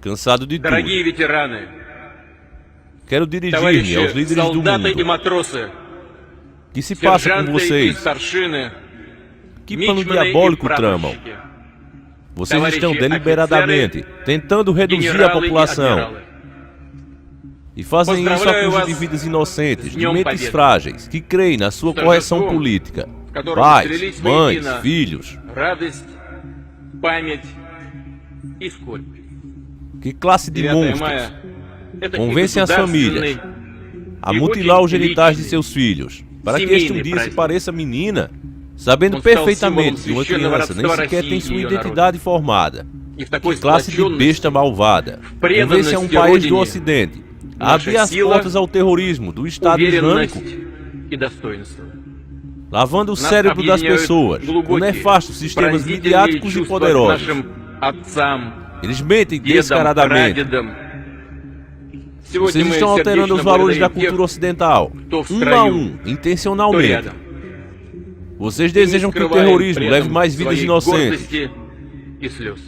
cansado de tudo. Дорогие ветераны, Quero dirigir-me aos товарищи líderes do солдаты и mundo. матросы, O que se passa com сержанты и vocês? старшины, Que plano мичманы и diabólico tramam? прапорщики, Vocês Tavares estão de deliberadamente tentando reduzir a генералы и população. адмиралы. E fazem isso a Поздравляю custo de вас vidas inocentes, с de Днем mentes Победы. frágeis, que creem na sua Торжеством, correção política. в котором Pais, слились mães, воедино filhos. радость, память и скорбь. Que classe de 9 monstros мая – это и convencem as famílias государственный, a e mutilar os очень genitais de личный, seus filhos, para que este um семейный dia se праздник. pareça menina, sabendo Он стал perfeitamente символом que uma священного criança nem родства sequer России tem и sua ее identidade formada. И в такой Que classe de сплоченности besta malvada convence a um преданности país do Родине Ocidente a наша abrir as сила, portas ao terrorismo do Estado Islâmico, уверенность и достоинство. lavando o Нас cérebro das объединяют pessoas com глубокие, nefastos sistemas пронзительные midiáticos e чувства к poderosos. нашим отцам, Eles mentem дедам, descaradamente. прадедам. Vocês Сегодня мы estão alterando os сердечно valores da благодарим тех, cultura ocidental, кто в um a строю, um, кто intencionalmente. рядом. Vocês И не desejam que o скрываем terrorismo при leve этом mais vidas своей inocentes. гордости и слез.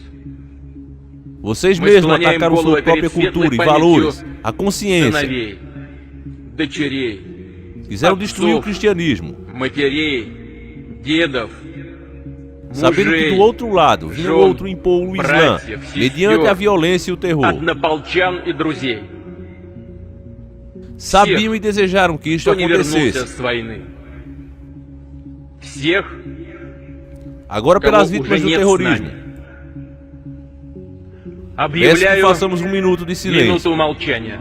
Vocês Мы mesmos склоняем atacaram голову sua própria перед светлой cultura e памятью valores, a consciência. сыновей, дочерей, Quiseram destruir o отцов, cristianismo, матерей, дедов, sabendo que do мужей, outro lado vinha o жен, outro impor o Islã, братьев, mediante a сестер, violência e o terror. однополчан и друзей. Sabiam e desejaram que isto Кто не вернулся acontecesse. с войны. Всех, Agora кого pelas уже vítimas do нет с terrorismo. нами. Peço que Объявляю façamos um minuto de silêncio. минуту молчания.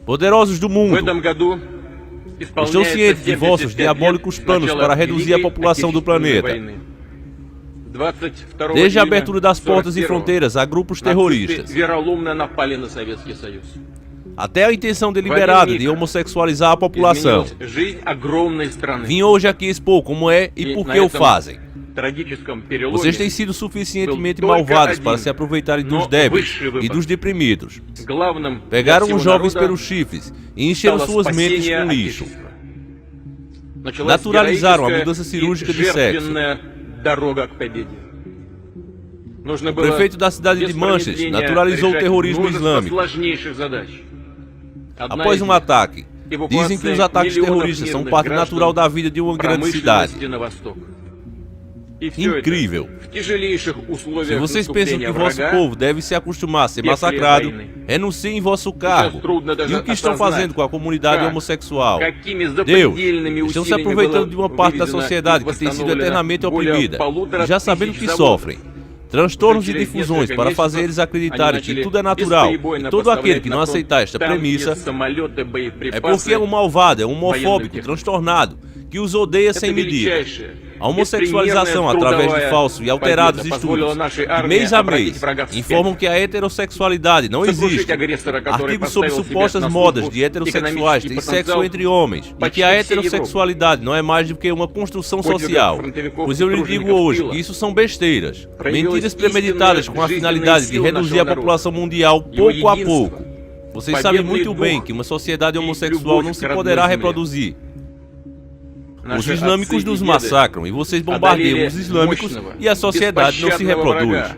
Poderosos do В mundo, этом году estão исполняется cientes de 75 vossos лет diabólicos с planos начала para reduzir a Великой população do Отечественной planeta. войны. 22 Desde a июня abertura das portas e 41-го fronteiras a grupos нацисты terroristas, вероломно напали на Советский Союз. até a intenção deliberada de homossexualizar a população. Изменилась жизнь огромной страны. Vim hoje aqui expor como é e por que o fazem. Трагическом переломе Vocês têm sido suficientemente malvados para se aproveitarem dos débeis e dos deprimidos. главным для Pegaram всего os jovens народа pelos chifres e encheram стало suas mentes спасение com lixo. Отечества. Началась Naturalizaram a героическая mudança cirúrgica и de sexo. жертвенная дорога к победе. Нужно O было prefeito da cidade de без Manchester промедления naturalizou o решать terrorismo множество islâmico. сложнейших задач. Одна Após из um них ataque, – dizem que os эвакуация ataques миллионов terroristas são мирных parte граждан natural da vida de uma grande cidade. промышленности на восток. И всё это Incrível. в тяжелейших Se условиях vocês pensam que наступления vosso врага, povo deve se acostumar a ser Если massacrado, войны. renunciem em vosso cargo. E o que estão fazendo com a comunidade homossexual? какими Deus, запредельными estão se усилиями aproveitando было de uma parte da выведено sociedade и que tem sido восстановлено eternamente более oprimida, полутора e já sabendo тысяч que заводов. sofrem transtornos e Через difusões несколько para fazer месяцев eles acreditarem они que начали tudo é natural, бесперебойно e todo aquele поставлять que на não фронт aceitar esta танки, premissa самолеты, é боеприпасы, porque é um malvado, é um homofóbico, военную технику. transtornado, que os odeia Это sem medida. величайшая, A homossexualização беспримерная através de трудовая falsos e alterados победа позволила estudos, нашей que армии mês a обратить mês врага вспять. informam que a heterossexualidade não Сокрушить existe. агрессора, который Artigos sobre поставил себе supostas на modas службу de heterossexuais экономический têm sexo потенциал entre homens e почти que a всей Европы. heterossexualidade não é mais do que uma construção Подвигов social. фронтовиков Pois eu lhe тружеников digo hoje тыла que isso são besteiras, проявилась mentiras premeditadas истинная com a жизненная finalidade de сила reduzir нашего a народа. população mundial Его pouco a единство, pouco. Vocês sabem победный muito bem дух que uma sociedade и homossexual любовь não к se родной poderá земле. reproduzir. Os Наши islâmicos отцы и nos деды massacram e vocês bombardeiam os islâmicos мощного, e a sociedade não se беспощадного reproduz. врага,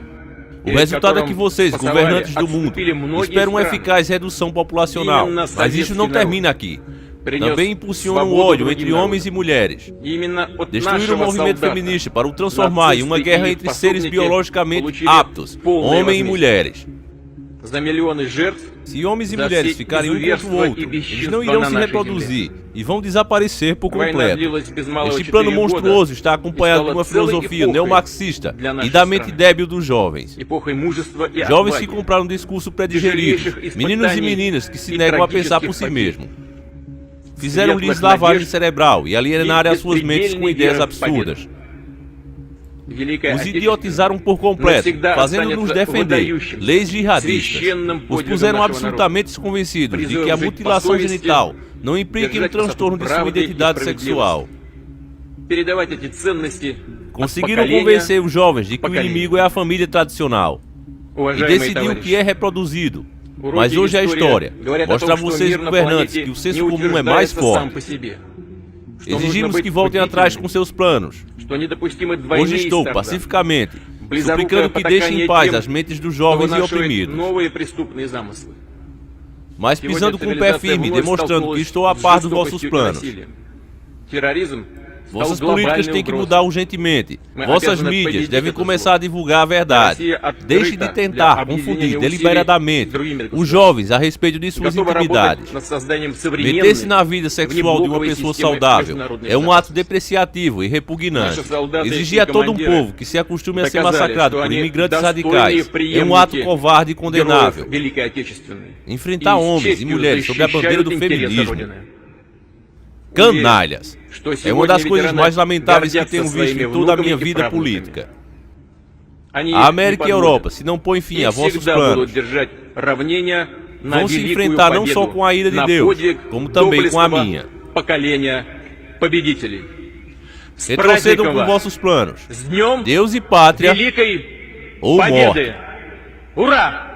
O перед resultado é которым que vocês, пасовали, governantes do mundo, отступили многие esperam uma страны. eficaz redução populacional. Именно Mas isso não советский termina aqui. Também impulsiona o ódio entre homens e mulheres. Destruir o movimento feminista para o transformar em uma guerra entre seres biologicamente aptos, homens e mulheres. Se homens e mulheres ficarem um contra o outro, eles não irão se reproduzir e vão desaparecer por completo. Este plano monstruoso está acompanhado de uma filosofia neomarxista e da mente débil dos jovens. Jovens que compraram um discurso pré-digerido, meninos e meninas que se negam a pensar por si mesmos. Fizeram-lhes lavagem cerebral e alienaram as suas mentes com ideias absurdas. Os idiotizaram por completo, fazendo-nos defender leis jihadistas. Os puseram absolutamente convencidos de que a mutilação genital não implica um transtorno de sua identidade sexual. Conseguiram convencer os jovens de que o inimigo é a família tradicional e decidir o que é reproduzido. Mas hoje a história mostra a vocês, governantes, que o senso comum é mais forte. Exigimos que voltem atrás com seus planos. Hoje estou, pacificamente, suplicando que deixem em paz as mentes dos jovens e oprimidos. Mas pisando com o pé firme, demonstrando que estou a par dos vossos planos. Vossas políticas têm que mudar urgentemente. Vossas mídias devem começar a divulgar a verdade. Deixe de tentar confundir deliberadamente os jovens a respeito de suas intimidades. Meter-se na vida sexual de uma pessoa saudável é um ato depreciativo e repugnante. Exigir a todo um povo que se acostume a ser massacrado por imigrantes radicais é um ato covarde e condenável. Enfrentar homens e mulheres sob a bandeira do feminismo. Canalhas. É uma das coisas mais lamentáveis que tenho visto em toda a minha vida política. A América e a Europa, se não põem fim a vossos planos, vão se enfrentar não só com a ira de Deus, como também com a minha. Retrocedam com vossos planos. Deus e pátria ou morte. Ура!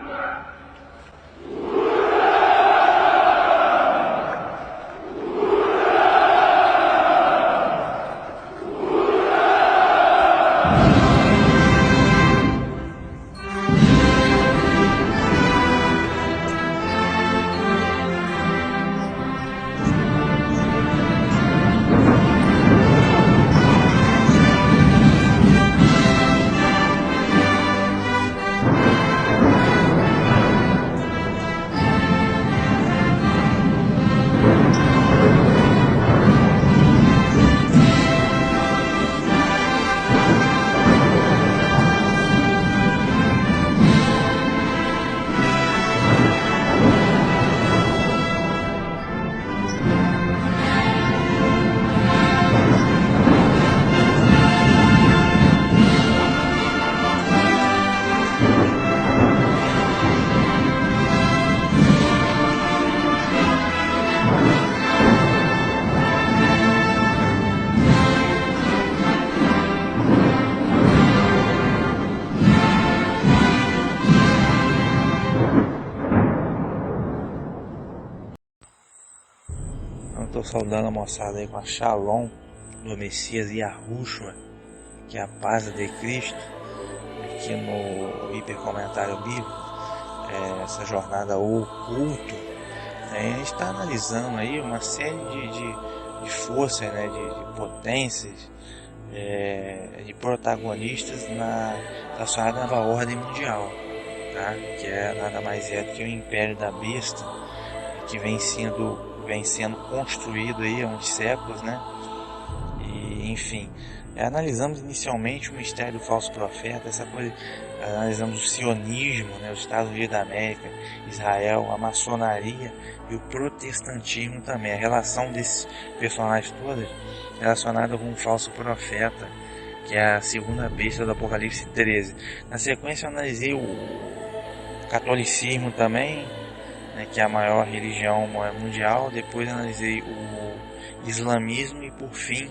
Estou saudando a moçada aí com a Shalom do Messias e a Yahushua, que é a paz de Cristo, aqui no hipercomentário bíblico, essa jornada oculto. A gente está analisando aí uma série de forças, né, de potências, de protagonistas da sua nova ordem mundial, tá? Que é nada mais do que o Império da Besta, que vem sendo construído aí há uns séculos, né? E, enfim, analisamos inicialmente o mistério do falso profeta, essa coisa, analisamos o sionismo, né? Os Estados Unidos da América, Israel, a maçonaria e o protestantismo também, a relação desses personagens todos relacionada com o falso profeta, que é a segunda besta do Apocalipse 13. Na sequência eu analisei o catolicismo também, né, que é a maior religião mundial. Depois analisei o islamismo e por fim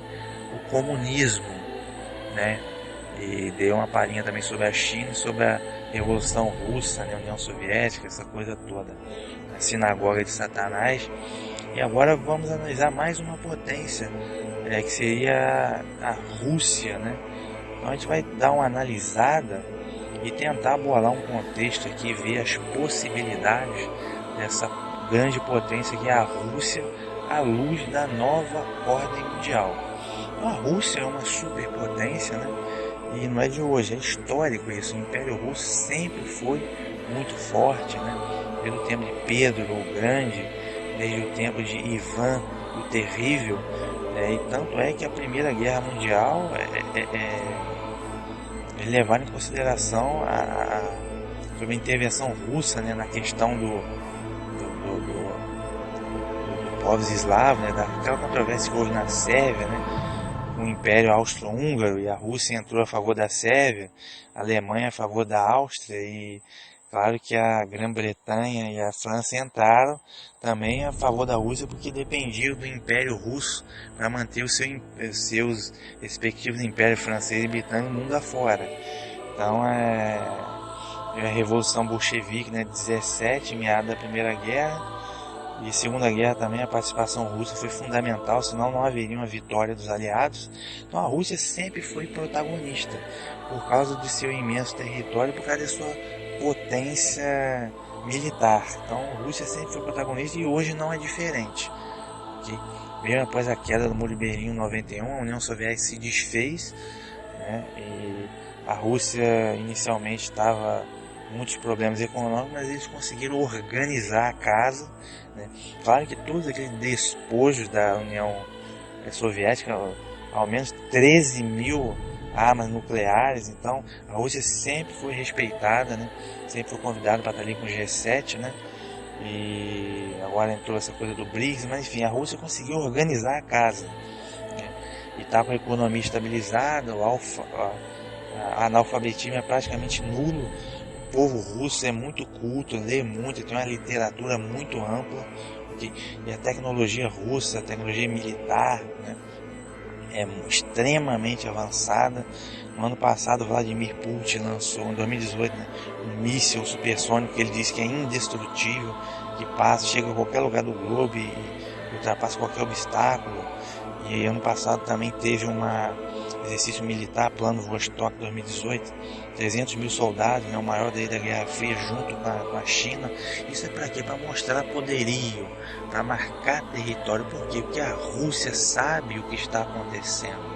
o comunismo, né? E dei uma palhinha também sobre a China, sobre a Revolução Russa, né, União Soviética, essa coisa toda, a sinagoga de Satanás. E agora vamos analisar mais uma potência, que seria a Rússia, né? Então a gente vai dar uma analisada e tentar bolar um contexto aqui, ver as possibilidades dessa grande potência que é a Rússia à luz da nova ordem mundial. Então, a Rússia é uma superpotência, né? E não é de hoje, é histórico isso. O Império Russo sempre foi muito forte, né? Desde o tempo de Pedro o Grande, desde o tempo de Ivan o Terrível, e tanto é que a Primeira Guerra Mundial levar em consideração sobre a intervenção russa, né, na questão do povos eslavos, né, daquela controvérsia que houve na Sérvia, né, com o Império Austro-Húngaro, e a Rússia entrou a favor da Sérvia, a Alemanha a favor da Áustria, e claro que a Grã-Bretanha e a França entraram também a favor da Rússia porque dependiam do Império Russo para manter os seus respectivos impérios francês e britânico mundo afora. Então a Revolução Bolchevique, né, 17, meada da Primeira Guerra, e Segunda Guerra também, a participação russa foi fundamental, senão não haveria uma vitória dos aliados. Então a Rússia sempre foi protagonista por causa do seu imenso território, por causa da sua potência militar. Então a Rússia sempre foi protagonista e hoje não é diferente. Okay? Mesmo após a queda do Muro de Berlim em 91, a União Soviética se desfez, né? E a Rússia inicialmente estava com muitos problemas econômicos, mas eles conseguiram organizar a casa, né? Claro que todos aqueles despojos da União Soviética, ao menos 13 mil armas nucleares, então a Rússia sempre foi respeitada, né? Sempre foi convidada para estar ali com o G7, né? E agora entrou essa coisa do BRICS, mas enfim, a Rússia conseguiu organizar a casa, né? E está com a economia estabilizada, o analfabetismo é praticamente nulo. O povo russo é muito culto, lê muito, tem uma literatura muito ampla, okay? E a tecnologia russa, a tecnologia militar, né, é extremamente avançada. No ano passado, Vladimir Putin lançou, em 2018, né, um míssil supersônico que ele disse que é indestrutível, que passa, chega a qualquer lugar do globo e ultrapassa qualquer obstáculo. E ano passado também teve exercício militar, plano Vostok 2018, 300 mil soldados, né, o maior da Guerra Fria, junto com a China. Isso é para quê? Para mostrar poderio, para marcar território. Por quê? Porque a Rússia sabe o que está acontecendo.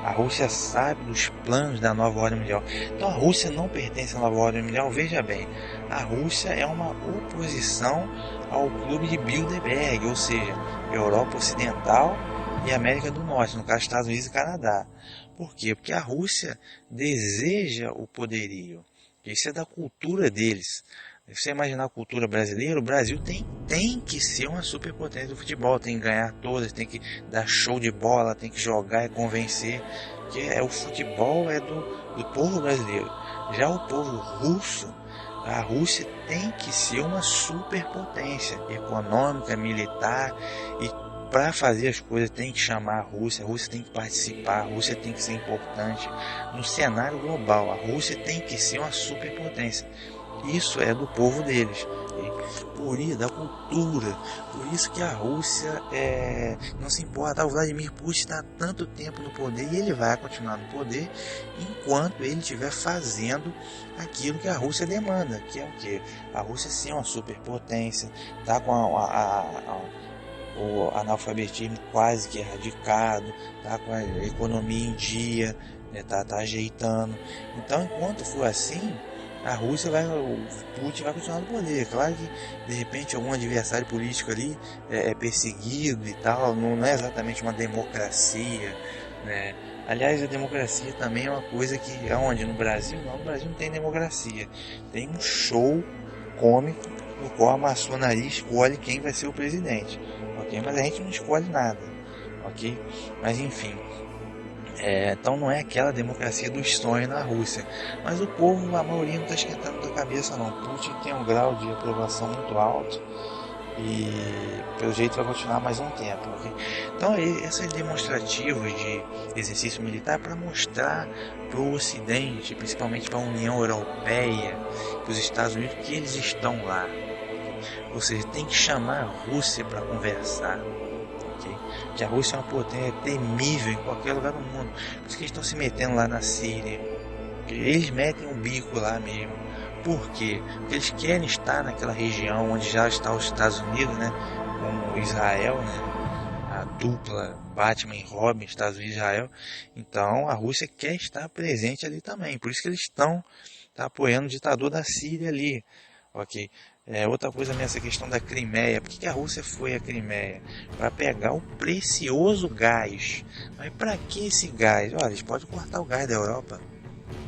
A Rússia sabe dos planos da nova ordem mundial. Então a Rússia não pertence à nova ordem mundial. Veja bem, a Rússia é uma oposição ao clube de Bilderberg, ou seja, Europa Ocidental e América do Norte, no caso Estados Unidos e Canadá. Por quê? Porque a Rússia deseja o poderio. Isso é da cultura deles. Se você imaginar a cultura brasileira, o Brasil tem que ser uma superpotência do futebol, tem que ganhar todas, tem que dar show de bola, tem que jogar e convencer, que o futebol é do povo brasileiro. Já o povo russo, a Rússia tem que ser uma superpotência econômica, militar, e para fazer as coisas tem que chamar a Rússia tem que participar, a Rússia tem que ser importante no cenário global, a Rússia tem que ser uma superpotência. Isso é do povo deles, por isso, da cultura, por isso que a Rússia não se importa. O Vladimir Putin está há tanto tempo no poder e ele vai continuar no poder enquanto ele estiver fazendo aquilo que a Rússia demanda, que é o quê? A Rússia sim é uma superpotência, está com o analfabetismo quase que erradicado, está com a economia em dia, né, tá ajeitando. Então, enquanto for assim, a Rússia o Putin vai continuar no poder. Claro que de repente algum adversário político ali é perseguido e tal, não é exatamente uma democracia, né? Aliás, a democracia também é uma coisa que aonde no Brasil não tem democracia, tem um show cômico no qual a maçonaria escolhe quem vai ser o presidente, ok? Mas a gente não escolhe nada, ok? Mas enfim. Então não é aquela democracia dos sonhos na Rússia, mas o povo, a maioria não está esquentando da cabeça não. Putin tem um grau de aprovação muito alto e pelo jeito vai continuar mais um tempo, okay? Então essas demonstrativas de exercício militar para mostrar para o Ocidente, principalmente para a União Europeia, para os Estados Unidos, que eles estão lá, ou seja, tem que chamar a Rússia para conversar. Que a Rússia é uma potência temível em qualquer lugar do mundo. Por isso que eles estão se metendo lá na Síria. Eles metem um bico lá mesmo. Por quê? Porque eles querem estar naquela região onde já está os Estados Unidos, né? Como Israel, né? dupla Batman e Robin, Estados Unidos e Israel. Então a Rússia quer estar presente ali também, por isso que eles estão apoiando o ditador da Síria ali, ok? Outra coisa nessa questão da Crimeia, por que a Rússia foi à Crimeia? Para pegar o precioso gás. Mas para que esse gás? Olha, eles podem cortar o gás da Europa,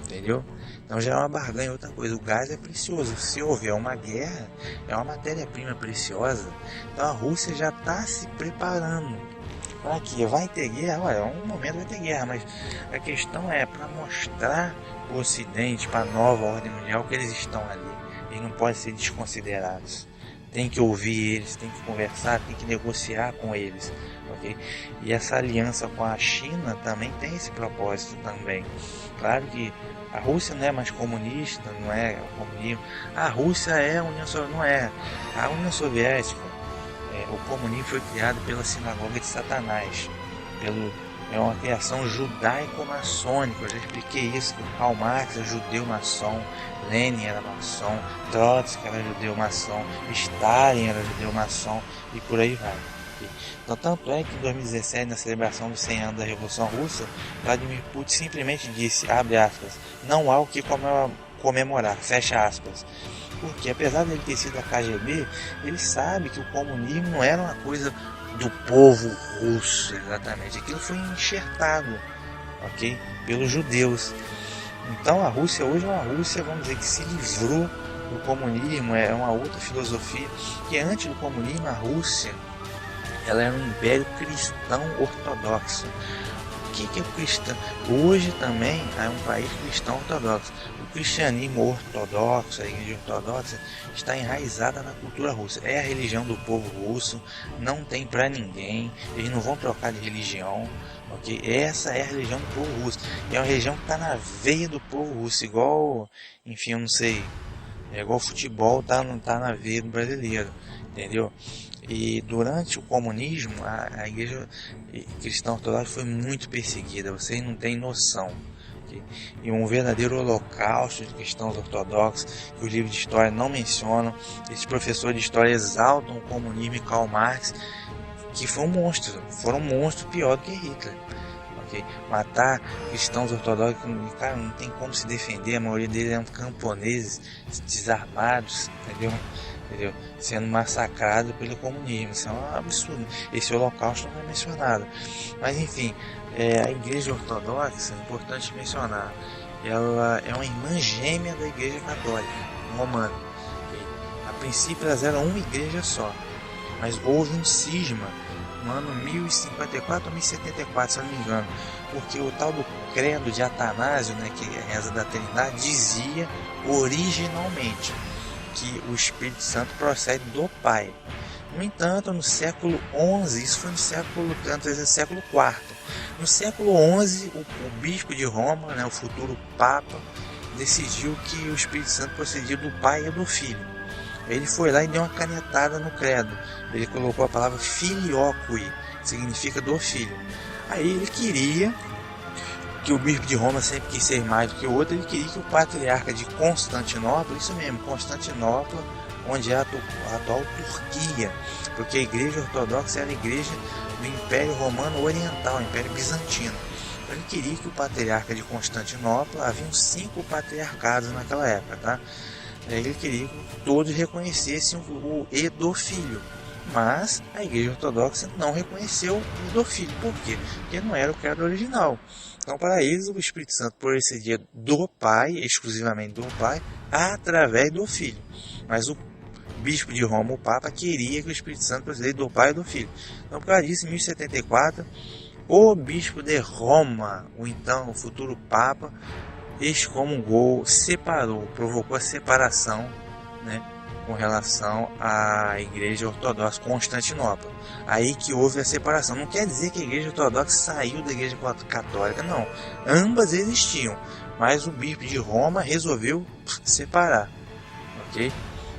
entendeu? Então já é uma barganha. Outra coisa, o gás é precioso, se houver uma guerra, é uma matéria-prima preciosa. Então a Rússia já está se preparando para que vai ter guerra. Olha, um momento vai ter guerra, mas a questão é para mostrar para o Ocidente, para a nova ordem mundial, que eles estão ali. Eles não podem ser desconsiderados. Tem que ouvir eles, tem que conversar, tem que negociar com eles, ok? E essa aliança com a China também tem esse propósito também. Claro que a Rússia não é mais comunista, não é o comunismo. A Rússia é a União Soviética, não é. A União Soviética, o comunismo foi criado pela sinagoga de Satanás, é uma criação judaico-maçônica. Eu já expliquei isso, que Karl Marx é judeu-maçom, Lenin era maçom, Trotsky era judeu-maçom, Stalin era judeu-maçom e por aí vai. Então, tanto é que em 2017, na celebração dos 100 anos da Revolução Russa, Vladimir Putin simplesmente disse, abre aspas, não há o que comemorar, fecha aspas. Porque apesar dele ter sido da KGB, ele sabe que o comunismo não era uma coisa do povo russo, exatamente. Aquilo foi enxertado, ok? Pelos judeus. Então a Rússia hoje é uma Rússia, vamos dizer, que se livrou do comunismo, é uma outra filosofia. Que antes do comunismo, a Rússia, ela era um império cristão ortodoxo. O que é o cristão? Hoje também é um país cristão ortodoxo. O cristianismo ortodoxo, a igreja ortodoxa, está enraizada na cultura russa. É a religião do povo russo, não tem para ninguém, eles não vão trocar de religião, ok? Essa é a religião do povo russo. E é uma religião que está na veia do povo russo, igual, enfim, eu não sei, é igual futebol tá na veia do brasileiro, entendeu? E durante o comunismo, a igreja cristã ortodoxa foi muito perseguida, vocês não têm noção. E um verdadeiro holocausto de cristãos ortodoxos, que os livros de história não mencionam. Esses professores de história exaltam o comunismo e Karl Marx, que foram um monstro pior do que Hitler. Okay? Matar cristãos ortodoxos, cara, não tem como se defender, a maioria deles eram camponeses desarmados, entendeu? Sendo massacrado pelo comunismo. Isso é um absurdo. Esse holocausto não é mencionado. Mas enfim, a igreja ortodoxa, é importante mencionar, ela é uma irmã gêmea da igreja católica romana. A princípio elas eram uma igreja só, mas houve um cisma no ano 1054 ou 1074, se eu não me engano, porque o tal do credo de Atanásio, né, que é a reza da Trindade, dizia originalmente que o Espírito Santo procede do Pai. No entanto, no século XI, isso foi no século IV. No século XI, o bispo de Roma, né, o futuro Papa, decidiu que o Espírito Santo procedia do Pai e do Filho. Ele foi lá e deu uma canetada no credo. Ele colocou a palavra filioque, que significa do Filho. Aí ele queria que o bispo de Roma sempre quis ser mais do que o outro. Ele queria que o patriarca de Constantinopla, isso mesmo, Constantinopla, onde é a atual Turquia, porque a igreja ortodoxa era a igreja do Império Romano Oriental, Império Bizantino. Então ele queria que o patriarca de Constantinopla, haviam 5 patriarcados naquela época, tá? Ele queria que todos reconhecessem o Edofilho, mas a igreja ortodoxa não reconheceu o Edofilho. Por quê? Porque não era o credo original. Então, para eles, o Espírito Santo procedia do Pai, exclusivamente do Pai, através do Filho. Mas o bispo de Roma, o Papa, queria que o Espírito Santo procedesse do Pai e do Filho. Então, por causa disso, em 1074, o bispo de Roma, o futuro Papa, excomungou, separou, provocou a separação, né, com relação à igreja ortodoxa Constantinopla. Aí que houve a separação. Não quer dizer que a igreja ortodoxa saiu da igreja católica, não. Ambas existiam, mas o bispo de Roma resolveu separar, ok?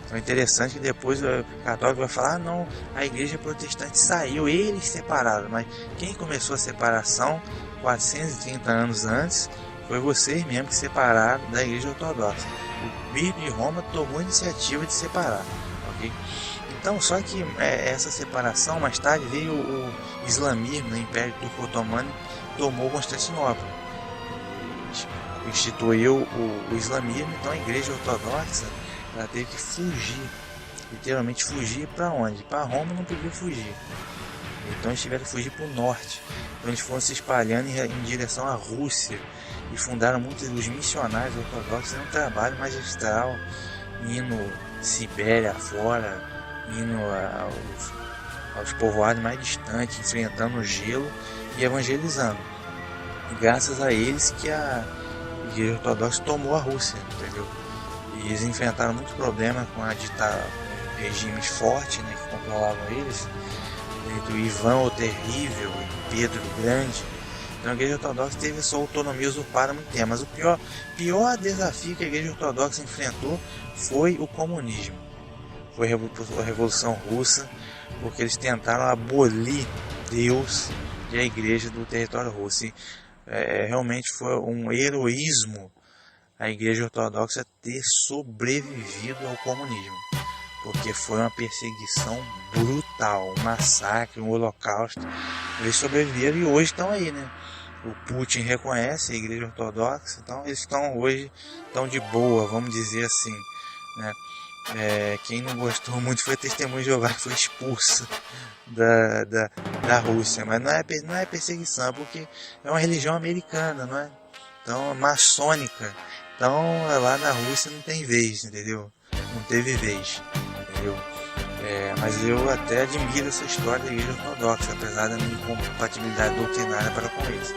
Então é interessante que depois o católico vai falar, não, a igreja protestante saiu, eles separaram. Mas quem começou a separação 430 anos antes foi vocês mesmos que separaram da igreja ortodoxa. O bispo de Roma tomou a iniciativa de separar, ok? Então, só que essa separação, mais tarde veio o islamismo, no Império Turco Otomano, tomou Constantinopla, instituiu o islamismo. Então a Igreja Ortodoxa, ela teve que fugir, literalmente fugir para onde? Para Roma não podia fugir, então eles tiveram que fugir para o norte. Então eles foram se espalhando em direção à Rússia e fundaram muitos dos missionários ortodoxos em um trabalho magistral, indo Sibéria fora, indo aos povoados mais distantes, enfrentando o gelo e evangelizando. E graças a eles que a Igreja Ortodoxa tomou a Rússia, entendeu? E eles enfrentaram muitos problemas com regimes fortes, né, que controlavam eles, entre o Ivan o Terrível e Pedro o Grande. Então a Igreja Ortodoxa teve sua autonomia usurpada há muito tempo. Mas o pior desafio que a Igreja Ortodoxa enfrentou foi o comunismo. Foi a Revolução Russa, porque eles tentaram abolir Deus e a Igreja do território russo. E, realmente foi um heroísmo a Igreja Ortodoxa ter sobrevivido ao comunismo, porque foi uma perseguição brutal, um massacre, um holocausto. Eles sobreviveram e hoje estão aí, né? O Putin reconhece a Igreja Ortodoxa, então eles hoje estão de boa, vamos dizer assim, né? Quem não gostou muito foi a Testemunha de Jeová, que foi expulsa da Rússia, mas não é perseguição, porque é uma religião americana, não é? Então, maçônica. Então, lá na Rússia não tem vez, entendeu? Não teve vez, entendeu? Mas eu até admiro essa história da Igreja Ortodoxa, apesar da minha incompatibilidade doutrinária para com eles.